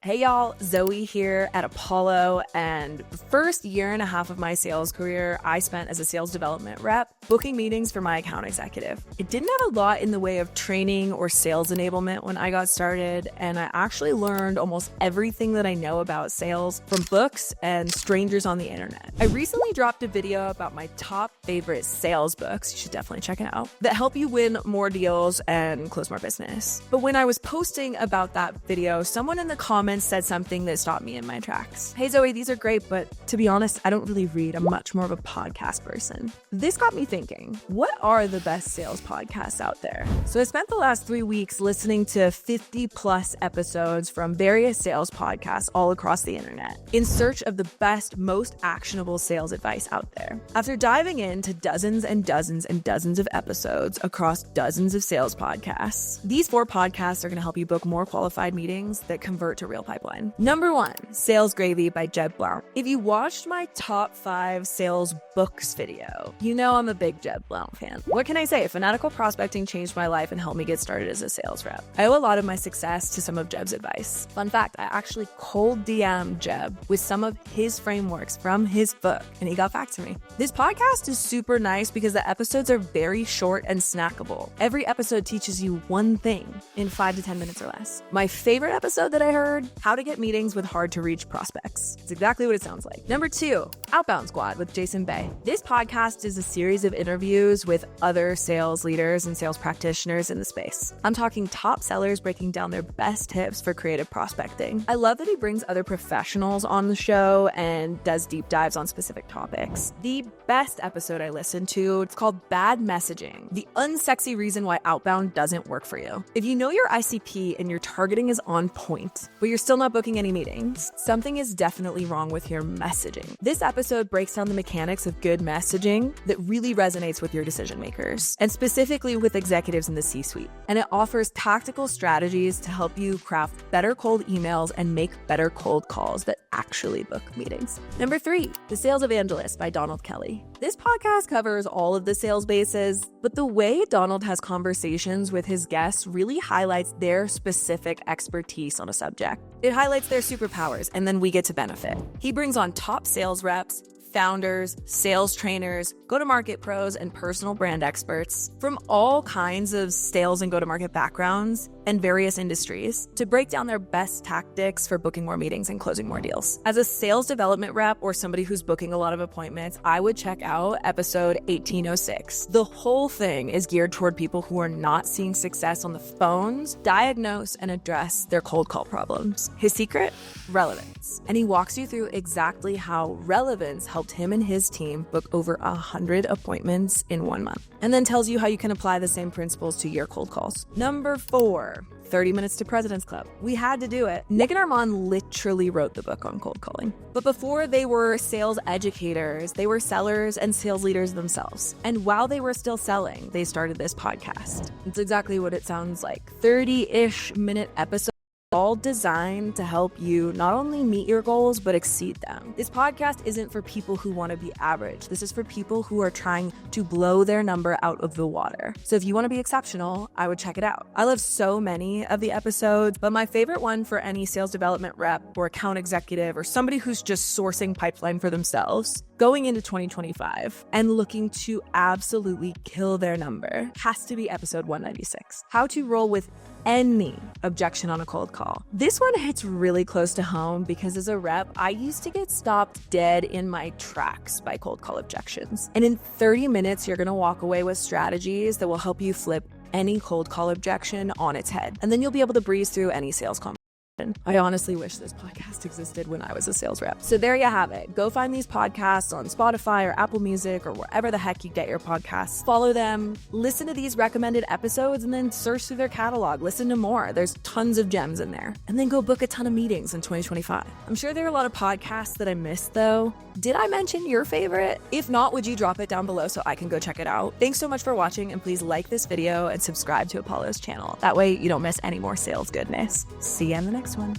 Hey y'all, Zoe here at Apollo, and the first year and a half of my sales career I spent as a sales development rep booking meetings for my account executive. It didn't have a lot in the way of training or sales enablement when I got started, and I actually learned almost everything that I know about sales from books and strangers on the internet. I recently dropped a video about my top favorite sales books, you should definitely check it out, that help you win more deals and close more business. But when I was posting about that video, someone in the comments said something that stopped me in my tracks. Hey Zoe, these are great, but to be honest, I don't really read. I'm much more of a podcast person. This got me thinking, what are the best sales podcasts out there? So I spent the last 3 weeks listening to 50 plus episodes from various sales podcasts all across the internet in search of the best, most actionable sales advice out there. After diving into dozens and dozens and dozens of episodes across dozens of sales podcasts, these 4 podcasts are going to help you book more qualified meetings that convert to real pipeline. Number 1, Sales Gravy by Jeb Blount. If you watched my top 5 sales books video, you know I'm a big Jeb Blount fan. What can I say? Fanatical prospecting changed my life and helped me get started as a sales rep. I owe a lot of my success to some of Jeb's advice. Fun fact, I actually cold DM'd Jeb with some of his frameworks from his book, and he got back to me. This podcast is super nice because the episodes are very short and snackable. Every episode teaches you one thing in 5 to 10 minutes or less. My favorite episode that I heard, how to get meetings with hard to reach prospects. It's exactly what it sounds like. Number 2, Outbound Squad with Jason Bay. This podcast is a series of interviews with other sales leaders and sales practitioners in the space. I'm talking top sellers breaking down their best tips for creative prospecting. I love that he brings other professionals on the show and does deep dives on specific topics. The best episode I listened to, it's called Bad Messaging, the unsexy reason why outbound doesn't work for you. If you know your ICP and your targeting is on point, but you're still not booking any meetings, something is definitely wrong with your messaging. This episode breaks down the mechanics of good messaging that really resonates with your decision makers, and specifically with executives in the C-suite. And it offers tactical strategies to help you craft better cold emails and make better cold calls that actually book meetings. Number 3, The Sales Evangelist by Donald Kelly. This podcast covers all of the sales bases, but the way Donald has conversations with his guests really highlights their specific expertise on a subject. It highlights their superpowers, and then we get to benefit. He brings on top sales reps, founders, sales trainers, go-to-market pros, and personal brand experts from all kinds of sales and go-to-market backgrounds and various industries to break down their best tactics for booking more meetings and closing more deals. As a sales development rep or somebody who's booking a lot of appointments, I would check out episode 1806. The whole thing is geared toward people who are not seeing success on the phones, diagnose and address their cold call problems. His secret? Relevance. And he walks you through exactly how relevance helped him and his team book over 100 appointments in 1 month, and then tells you how you can apply the same principles to your cold calls. Number 4, 30 Minutes to President's Club. We had to do it. Nick and Armand literally wrote the book on cold calling. But before they were sales educators, they were sellers and sales leaders themselves. And while they were still selling, they started this podcast. It's exactly what it sounds like. 30-ish minute episodes, all designed to help you not only meet your goals, but exceed them. This podcast isn't for people who want to be average. This is for people who are trying to blow their number out of the water. So if you want to be exceptional, I would check it out. I love so many of the episodes, but my favorite one for any sales development rep or account executive or somebody who's just sourcing pipeline for themselves going into 2025 and looking to absolutely kill their number has to be episode 196. How to roll with any objection on a cold call. This one hits really close to home because as a rep, I used to get stopped dead in my tracks by cold call objections. And in 30 minutes, you're going to walk away with strategies that will help you flip any cold call objection on its head. And then you'll be able to breeze through any sales conversation. I honestly wish this podcast existed when I was a sales rep. So there you have it. Go find these podcasts on Spotify or Apple Music or wherever the heck you get your podcasts. Follow them, listen to these recommended episodes, and then search through their catalog. Listen to more. There's tons of gems in there. And then go book a ton of meetings in 2025. I'm sure there are a lot of podcasts that I missed though. Did I mention your favorite? If not, would you drop it down below so I can go check it out? Thanks so much for watching, and please like this video and subscribe to Apollo's channel. That way you don't miss any more sales goodness. See you in the next one.